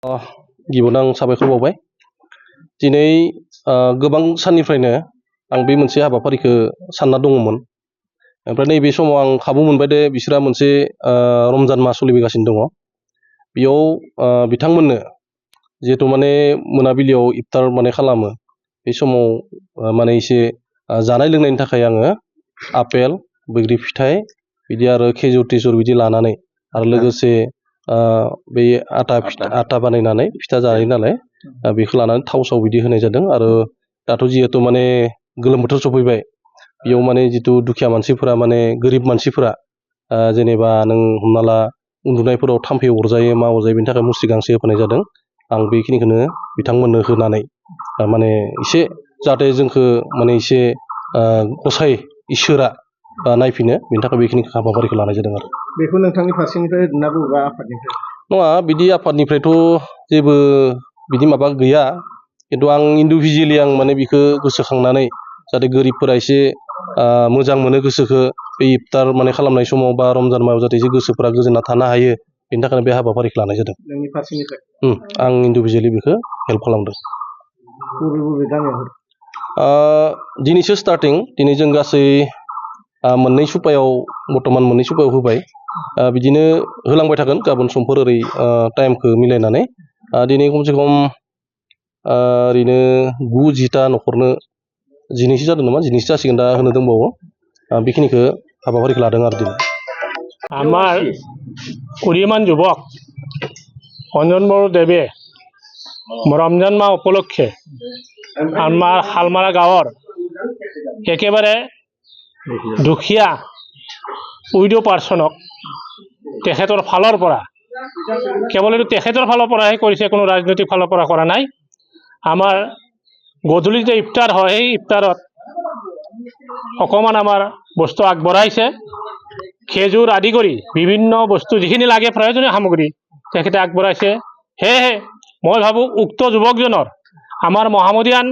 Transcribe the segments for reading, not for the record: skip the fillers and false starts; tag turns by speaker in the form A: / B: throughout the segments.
A: गिबियावनो आं साबायखर बावबाय दिनै गोबां साननिफ्रायनो आं बे मोनसे हाबाफारिखौ सानना दङमोन ओमफ्राय नैबे समाव आं खाबु मोनबाय दे बिसोरा मोनसे रमजान मास सोलिगासिनो दङ बेयाव बिथांमोननो जिहेतु माने मोनाबिलियाव इफ्तार माने खालामो बे समाव माने एसे जानाय लोंनायनि थाखाय आङो आपेल बैग्रि फिथाइ बिदि आरो खेजुर तेजुर बिदि लानानै आरो लोगोसे बे आटा बानायनानै फिथा जायो नालाय बेखौ लानानै थाव साव बिदि होनाय जादों आरो दाथ' जिहेतु माने गोलोम बोथोर सफैबाय बेयाव माने जितु दुखिया मानसिफोरा माने गोरिब मानसिफोरा जेनेबा नों हमना ला उन्दुनायफोराव थाम्फै अरजायो मा अरजायो बेनि थाखाय मुस्रि गांसे होफानाय जादों आं बेखिनिखौनो बिथांमोननो होनानै माने एसे जाहाथे जोंखौ माने एसे गसाइ इसोरा नायफिनो बेनि थाखाय बेखिनि हाबाफारिखौ लानाय जादों आरो
B: बेखौ नोंथांनि फारसेनिफ्राय ना बबेबा आफादनिफ्राय
A: नङा बिदि आफादनिफ्रायथ' जेबो बिदि माबा गैया खिन्थु आं इन्डिभिजुवेलि आं माने बेखौ गोसोखांनानै जाहाथे गोरिबफोरा एसे मोजां मोनो गोसोखौ बे इफ्तार माने खालामनाय समाव बा रमजान मायाव जाहाथे एसे गोसोफोरा गोजोनना थानो हायो बेनि थाखायनो बे हाबाफारिखौ लानाय जादों
B: नोंनि फारसेनिफ्राय
A: आं इन्डिभिजुवेलि बेखौ हेल्प खालामदों
B: बबे गामियाव
A: दिनैसो स्टार्टिं दिनै जों गासै मोननै सुपायाव बर्तमान मोननै सुपायाव होबाय बिदिनो होलांबाय थागोन गाबोन समफोर ओरै टाइमखौ मिलायनानै दिनै खमसे खम ओरैनो 9-10टा न'खरनो 12 जादों नामा 12 जासिगोन दा होनो दंबावो बेखिनिखौ हाबाफारिखौ लादों आरो दिनै
C: আমাৰ উদীয়মান যুৱক অনজন বৰদেৱে ৰমজান মাহ উপলক্ষে আমাৰ শালমাৰা গাঁৱৰ একেবাৰে দুখীয়া উইড' পাৰ্চনক তেখেতৰ ফালৰ পৰা কেৱল এইটো তেখেতৰ ফালৰ পৰাহে কৰিছে কোনো ৰাজনৈতিক ফালৰ পৰা কৰা নাই আমাৰ গধূলি যে ইফতাৰ হয় সেই ইফতাৰত অকণমান আমাৰ বস্তু আগবঢ়াইছে খেজুৰ আদি কৰি বিভিন্ন বস্তু যিখিনি লাগে প্ৰয়োজনীয় সামগ্ৰী তেখেতে আগবঢ়াইছে সেয়েহে মই ভাবোঁ উক্ত যুৱকজনৰ আমাৰ মহামদীয়ান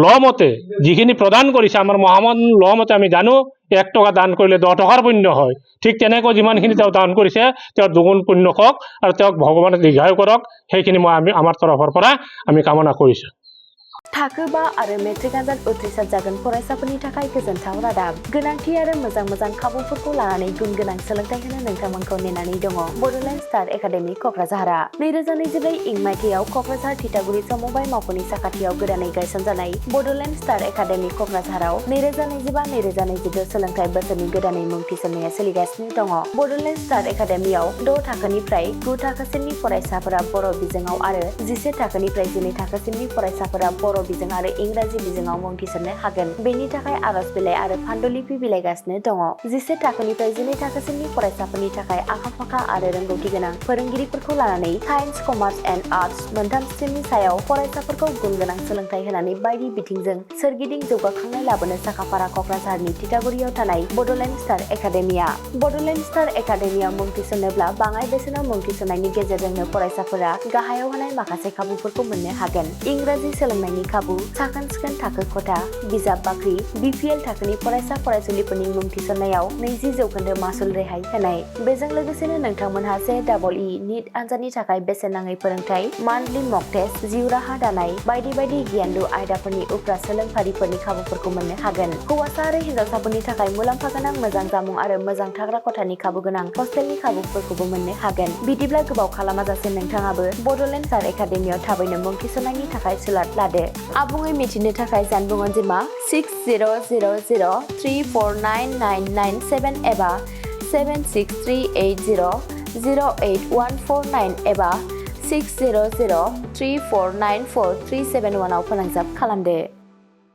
C: ল মতে যিখিনি প্ৰদান কৰিছে আমাৰ মহামদ ল মতে আমি জানো 1 টকা দান কৰিলে 10 টকাৰ পুণ্য হয় ঠিক তেনেকৈ যিমানখিনি তেওঁ দান কৰিছে তেওঁৰ দুগুণ পুণ্য হওক আৰু তেওঁক ভগৱানে দীৰ্ঘায়ু কৰক সেইখিনি মই আমাৰ তৰফৰ পৰা আমি কামনা কৰিছোঁ
D: थाखो 5 आरो मेट्रिक आनजाद उथ्रिसार जागोन फरायसाफोरनि थाखाय गोजोनथाव रादाब गोनांथि आरो मोजां खाबुफोरखौ लानानै गुन गोनां सोलोंथाइ होनो नोंथांमोनखौ नेनानै दङ बड'लेण्ड स्टार एकाडेमि क'क्राझारआ 2024 इं मायथाइयाव क'क्राझार थिथागुरि समबाय मावख'नि साखाथियाव गोदानै गायसनजानाय बड'लेण्ड स्टार एकाडेमि क'क्राझाराव 2025-2026 सोलोंथाइ बोसोरनि गोदानै मुं थिसननाया सोलिगासिनो दङ बड'लेण्ड स्टार एकाडेमियाव 6 थाखोनिफ्राय 9 थाखोसिमनि फरायसाफोरा बर' बिजोङाव आरो 11 थाखोनिफ्राय 12 थाखोसिमनि फरायसाफोरा बर' बिजों आरो इंराजि बिजोङाव मुं थिसननो हागोन बेनि थाखाय आरज बिलाइ आरो फान्डुलिपि बिलाइगासिनो दङ 11 थाखोनिफ्राय 12 थाखोसिमनि फरायसाफोरनि थाखाय आखा-फाखा आरो रोंगौथि गोनां फोरोंगिरिफोरखौ लानानै साइन्स कमार्स एन्ड आर्ट्स मोनथाम स्ट्रिमनि सायाव फरायसाफोरखौ गुन गोनां सोलोंथाइ होनानै बायदि बिथिंजों सोरगिदिं जौगाखांनाय लाबोनो साखाफारा क'क्राझारनि थिथागुरियाव थानाय Bodoland Star Academia Bodoland star एकाडेमियाव मुं थिसननोब्ला बाङाइ बेसेनाव मुं थिसननायनि गेजेरजोंनो फरायसाफोरा गाहायाव होनाय माखासे खाबुफोरखौ मोननो हागोन इंराजि सोलोंनायनि खाबु साखोन-सिखोन थाखो खथा बिजाब बाख्रि BPL थाखोनि फरायसा फरायसुलिफोरनि मुं थिसननायाव 20% मासुल रेहाय होनाय बेजों लोगोसेनो नोंथांमोनहा JEE नीट आनजादनि थाखाय बेसेन नाङै फोरोंथाय मान्थलि मक टेस्ट जिउ राहा दानाय बायदि गियानलु आयदाफोरनि उफ्रा सोलोंफारिफोरनि खाबुफोरखौ मोननो हागोन हौवासा आरो हिन्जावसाफोरनि थाखाय मुलाम्फा गोनां मोजां जामुं आरो मोजां थाग्रा खथानि खाबु गोनां हस्टेलनि खाबुफोरखौबो मोननो हागोन बिदिब्ला गोबाव खालामाजासे नोंथाङाबो बड'लेण्ड स्टार एकाडेमियाव थाबैनो मुं थिसननायनि थाखाय सुलाद लादो आबुङै मिथिनो थाखाय जानबुं अनजिमा 6000349997 एबा 7638008149 एबा 6003494371 आव फोनांजाब खालामदो